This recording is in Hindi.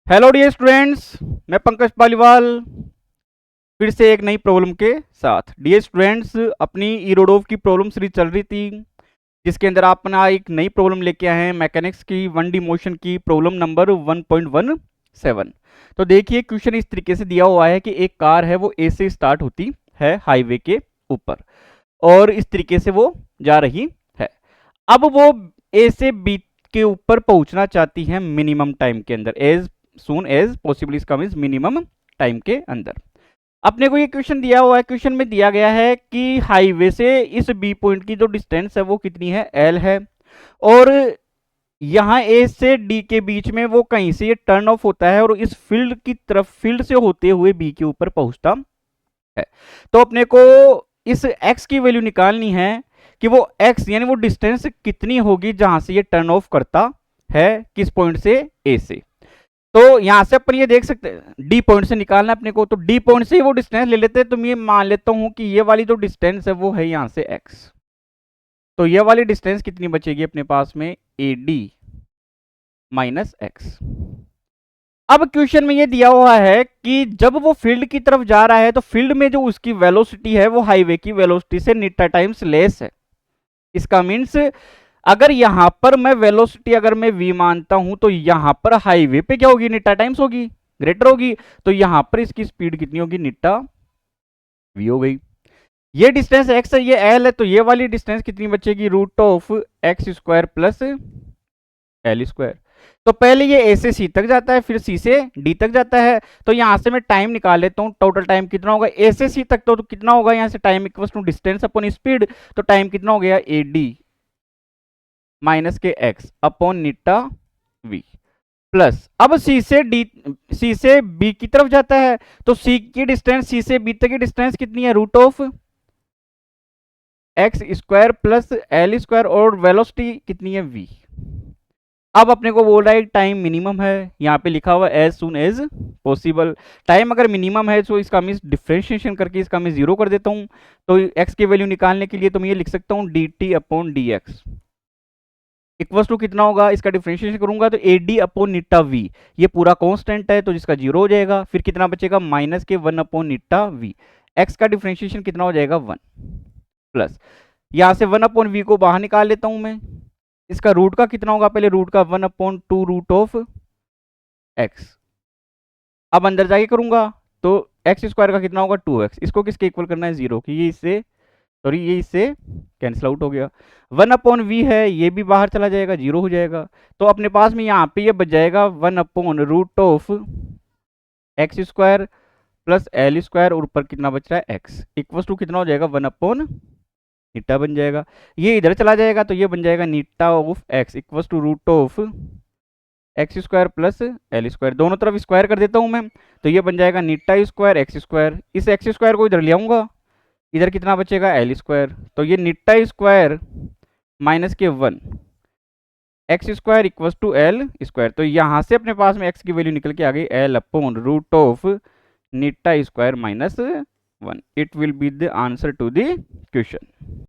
हेलो डियर स्टूडेंट्स, मैं पंकज पालीवाल फिर से एक नई प्रॉब्लम के साथ। डियर स्टूडेंट्स, अपनी इरोडोव की प्रॉब्लम सीरीज चल रही थी जिसके अंदर अपना एक नई प्रॉब्लम लेके आए हैं मैकेनिक्स की 1D मोशन की प्रॉब्लम नंबर 1.17। तो देखिए क्वेश्चन इस तरीके से दिया हुआ है कि एक कार है वो ए से स्टार्ट होती है हाईवे के ऊपर और इस तरीके से वो जा रही है। अब वो ए से बी के ऊपर पहुंचना चाहती है मिनिमम टाइम के अंदर, एज सून एज पॉसिबल, इसका मीन्स मिनिमम टाइम के अंदर। अपने को ये क्वेश्चन दिया हुआ है, क्वेश्चन में दिया गया है कि हाईवे से इस बी पॉइंट की जो डिस्टेंस है वो कितनी है, एल है, और यहाँ ए से डी के बीच में वो कहीं से ये टर्न ऑफ होता है और इस फील्ड की तरफ, फील्ड से होते हुए बी के ऊपर पहुंचता है। तो अपने को इस x की वैल्यू निकालनी है कि वो x यानी वो डिस्टेंस कितनी होगी जहां से ये टर्न ऑफ करता है, किस पॉइंट से, a से। तो यहां से अपन ये देख सकते हैं डी पॉइंट से निकालना है अपने को, तो डी पॉइंट से ही वो डिस्टेंस ले लेते हैं। तो मैं ये मान लेता हूं कि ये वाली जो डिस्टेंस है वो है यहां से x। तो ये वाली डिस्टेंस कितनी बचेगी अपने पास में, ए डी माइनस एक्स। अब क्वेश्चन में ये दिया हुआ है कि जब वो फील्ड की तरफ जा रहा है तो फील्ड में जो उसकी वेलोसिटी है वो हाईवे की वेलोसिटी से नीटा टाइम्स लेस है। इसका मीन्स अगर यहां पर मैं वेलोसिटी अगर मैं v मानता हूं तो यहां पर हाईवे पे क्या होगी, नीटा टाइम्स होगी, ग्रेटर होगी। तो यहां पर इसकी स्पीड कितनी होगी, नीटा v हो गई। ये डिस्टेंस x है, ये l है, तो ये वाली डिस्टेंस कितनी बचेगी, root of X square plus L square. तो पहले ये ए से सी तक जाता है, फिर सी से डी तक जाता है। तो यहां से मैं टाइम निकाल लेता हूं, टोटल टाइम कितना होगा ए से सी तक, तो कितना होगा यहां से time equal to distance upon speed. तो टाइम कितना हो गया, A D minus K X upon eta V plus, अब सी से डी, सी से बी की तरफ जाता है तो सी की डिस्टेंस, सी से बी तक की डिस्टेंस कितनी है, root of X square plus L square, और वेलोसिटी कितनी है v। अब अपने को बोल रहा है टाइम मिनिमम है, यहाँ पे लिखा हुआ as soon as possible. Time अगर मिनिमम है तो इसका मैं डिफ्रेंशिएशन करके इसका मैं जीरो कर देता हूँ। तो x की वैल्यू निकालने के लिए तो मैं ये लिख सकता हूँ D T upon D X equal to कितना होगा, इसका डिफ्रेंशिएशन करूंगा तो A D upon eta V, ये पूरा कांस्टेंट है तो जिसका जीरो हो जाएगा। फिर कितना बचेगा, minus K 1 upon eta we. X का डिफ्रेंशिएशन कितना हो जाएगा, 1 प्लस, यहां से 1 अपॉन वी को बाहर निकाल लेता हूं मैं। इसका रूट का कितना होगा, पहले रूट का 1 अपॉन 2 रूट ऑफ एक्स। अब अंदर जाके करूंगा तो एक्स स्क्वायर का कितना होगा, 2x। इसको किसके इक्वल करना है, जीरो की, ये इससे, सॉरी ये इससे कैंसिल आउट हो गया। 1 अपॉन वी है, ये भी बाहर चला जाएगा, जीरो हो जाएगा। तो अपने पास में यहाँ पे ये बच जाएगा 1 upon root of X square plus L square, और ऊपर कितना बच रहा है, एक्स इक्वल टू कितना हो जाएगा, 1 अपॉन नीटा बन जाएगा। ये इधर चला जाएगा तो ये बन जाएगा theta of X equal to root of X square plus L square, दोनों तरफ स्क्वायर कर देता हूं मैं। तो ये बन जाएगा नीटा स्क्वायर एक्स स्क्वायर, इस एक्स स्क्वायर को इधर ले आऊंगा, इधर कितना बचेगा, एल स्क्वायर। तो ये नीटा square minus K 1 X square equal to L square. तो यहां से अपने पास में एक्स की वैल्यू निकल के आ गई L upon root of eta square minus 1। It will be the answer to the question.